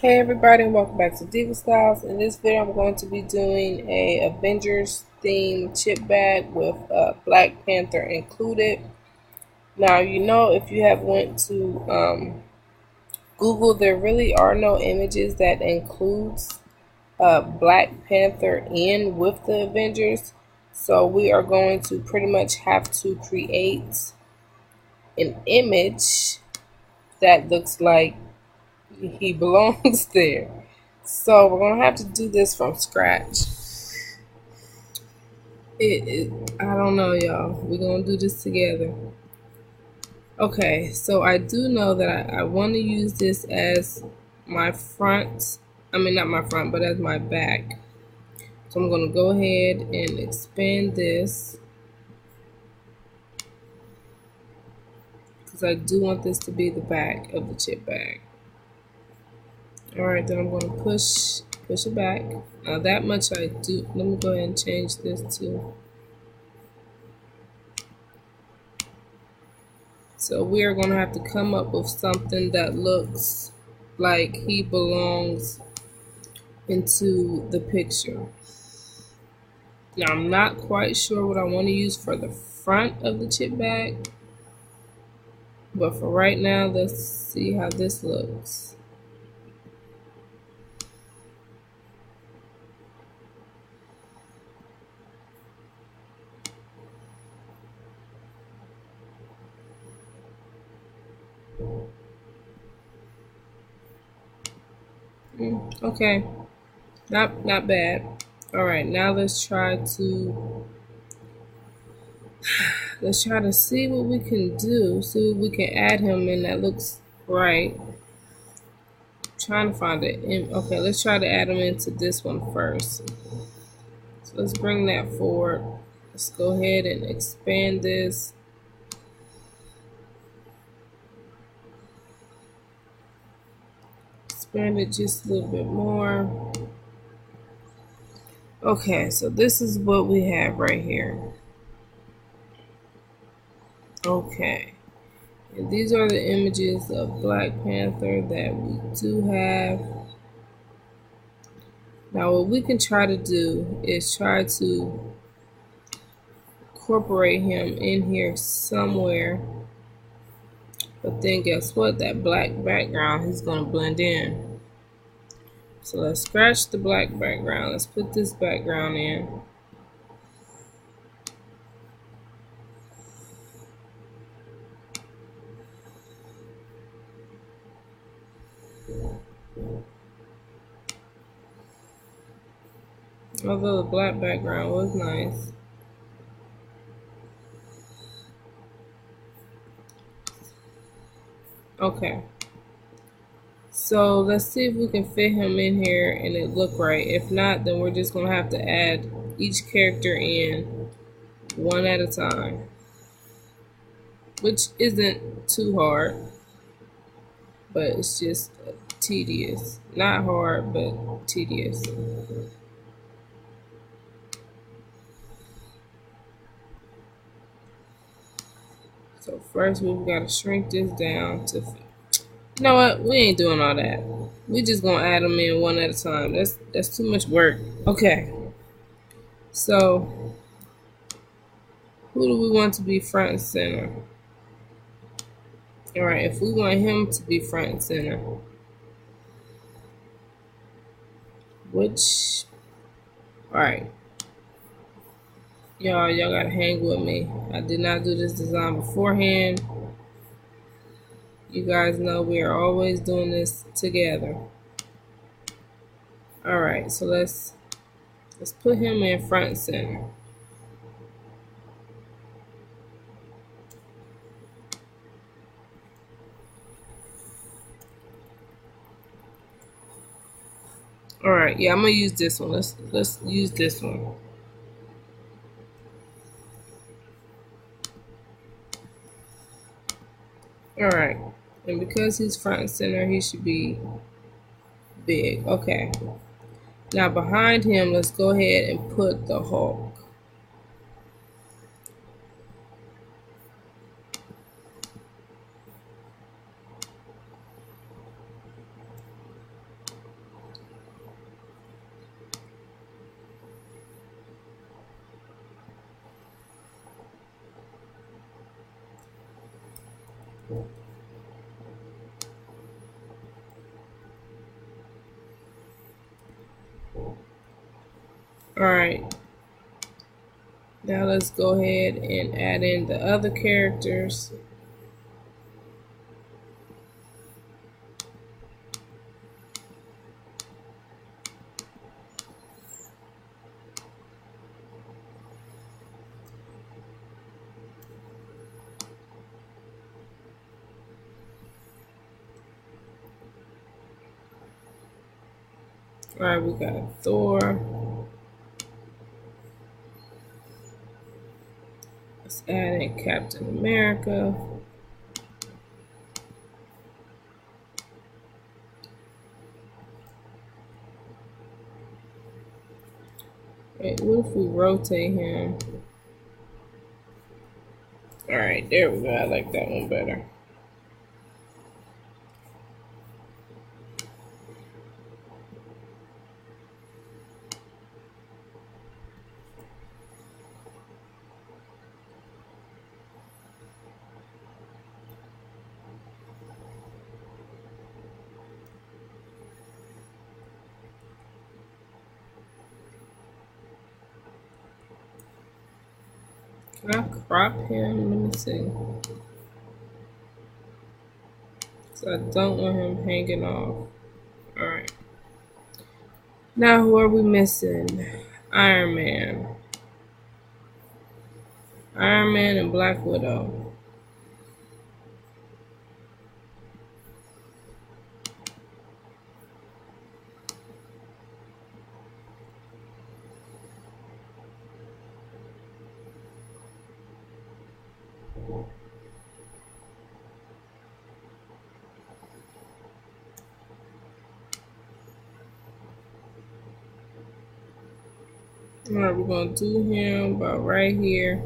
Hey everybody, and welcome back to Diva Styles. In this video, I'm going to be doing a Avengers themed chip bag with Black Panther included. Now, if you have went to Google, there really are no images that includes Black Panther in with the Avengers. So we are going to pretty much have to create an image that looks like he belongs there. So we're gonna have to do this from scratch. I don't know, y'all. We're gonna do this together. Okay, so I do know that I want to use this as my front. I mean, not my front, but as my back. So I'm gonna go ahead and expand this because I do want this to be the back of the chip bag. All right, then I'm gonna push it back. Now that much I do. Let me go ahead and change this to. So we are going to have to come up with something that looks like he belongs into the picture. Now I'm not quite sure what I want to use for the front of the chip bag, but for right now, let's see how this looks. Okay, not bad. All right, now let's try to see what we can do. See what we can add him in that looks right. Trying to find it. Okay, let's try to add him into this one first. So let's bring that forward. Let's go ahead and expand this. Expand it just a little bit more. Okay, so this is what we have right here. Okay. And these are the images of Black Panther that we do have. Now what we can try to do is try to incorporate him in here somewhere. But then guess what? That black background, he's going to blend in. So let's scratch the black background. Let's put this background in. Although the black background was nice. Okay. So let's see if we can fit him in here and it look right. If not, then we're just going to have to add each character in one at a time, which isn't too hard, but it's just tedious. Not hard, but tedious. So first we've got to shrink this down to fit. You know what? We ain't doing all that. We just gonna add them in one at a time. That's too much work. Okay. So who do we want to be front and center? All right. If we want him to be front and center, which, all right, y'all gotta hang with me. I did not do this design beforehand. You guys know we are always doing this together. All right, so let's put him in front and center. All right, yeah, I'm gonna use this one. Let's use this one. All right, and because he's front and center, he should be big. Okay. Now behind him, let's go ahead and put the Hulk. Alright, now let's go ahead and add in the other characters. Alright, we got Thor. Let's add in Captain America. Wait, what if we rotate him? Alright, there we go. I like that one better. Can I crop him? Let me see. So I don't want him hanging off. Alright. Now who are we missing? Iron Man. Iron Man and Black Widow. Alright, we're gonna do him about right here.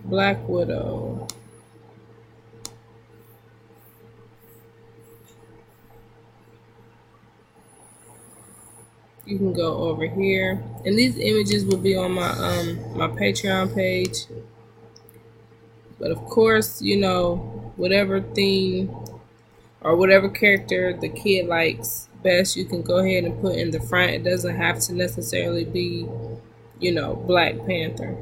Black Widow. You can go over here, and these images will be on my my Patreon page. But of course, you know, whatever theme or whatever character the kid likes best, you can go ahead and put in the front. It doesn't have to necessarily be, you know, Black Panther.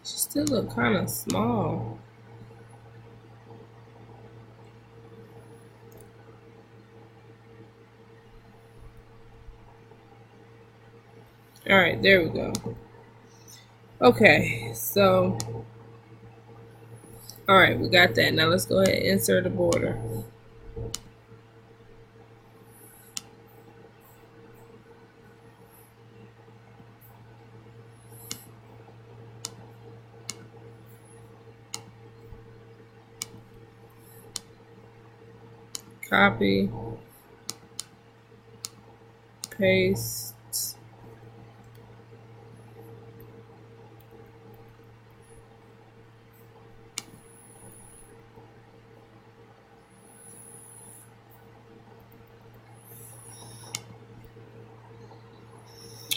She still look kind of small. All right, there we go. Okay, so, all right, we got that. Now let's go ahead and insert a border. Copy, paste.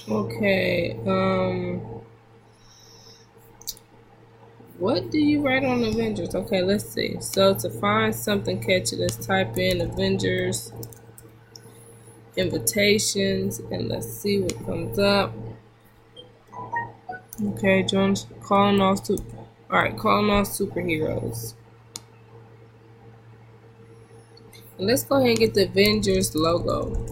Okay, what do you write on Avengers? Okay, let's see. So to find something catchy, let's type in Avengers invitations and let's see what comes up. Okay, Jones calling all calling all superheroes. And let's go ahead and get the Avengers logo.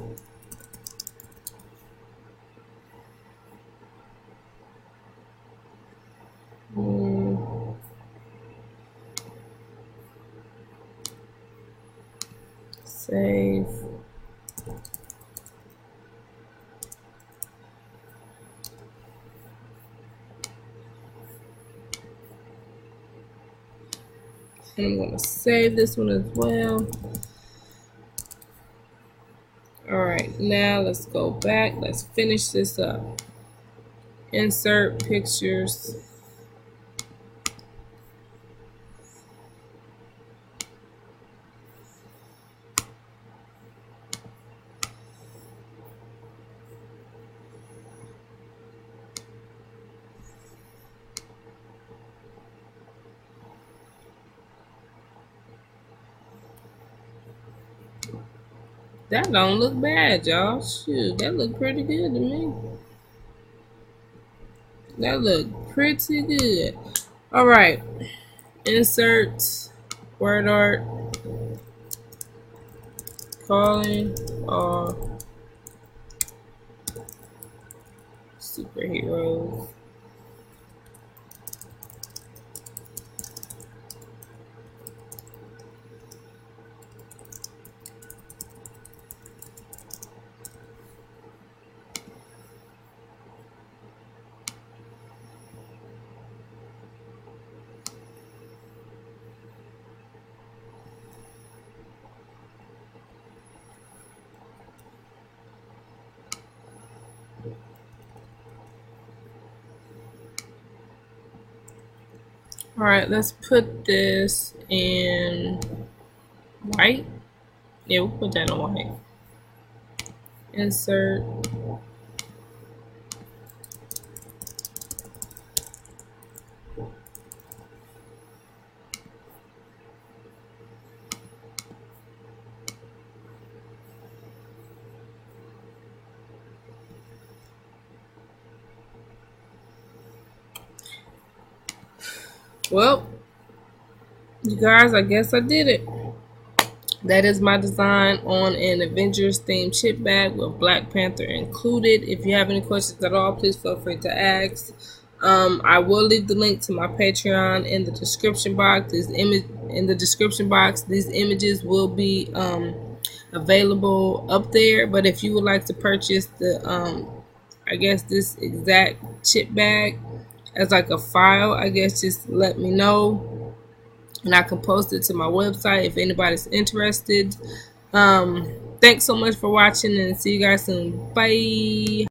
Save. And I'm going to save this one as well. Alright, Now let's go back. Let's finish this up. Insert pictures. That don't look bad, y'all. Shoot, that look pretty good to me. That look pretty good. All right, insert word art, calling all superheroes. All right, let's put this in white. Yeah, we'll put that in white. Insert. Well, you guys, I guess I did it. That is my design on an Avengers themed chip bag with Black Panther included. If you have any questions at all, please feel free to ask. I will leave the link to my Patreon in the description box. These images will be available up there. But if you would like to purchase the I guess this exact chip bag as like a file, I guess just let me know and I can post it to my website if anybody's interested. Thanks so much for watching and see you guys soon. Bye.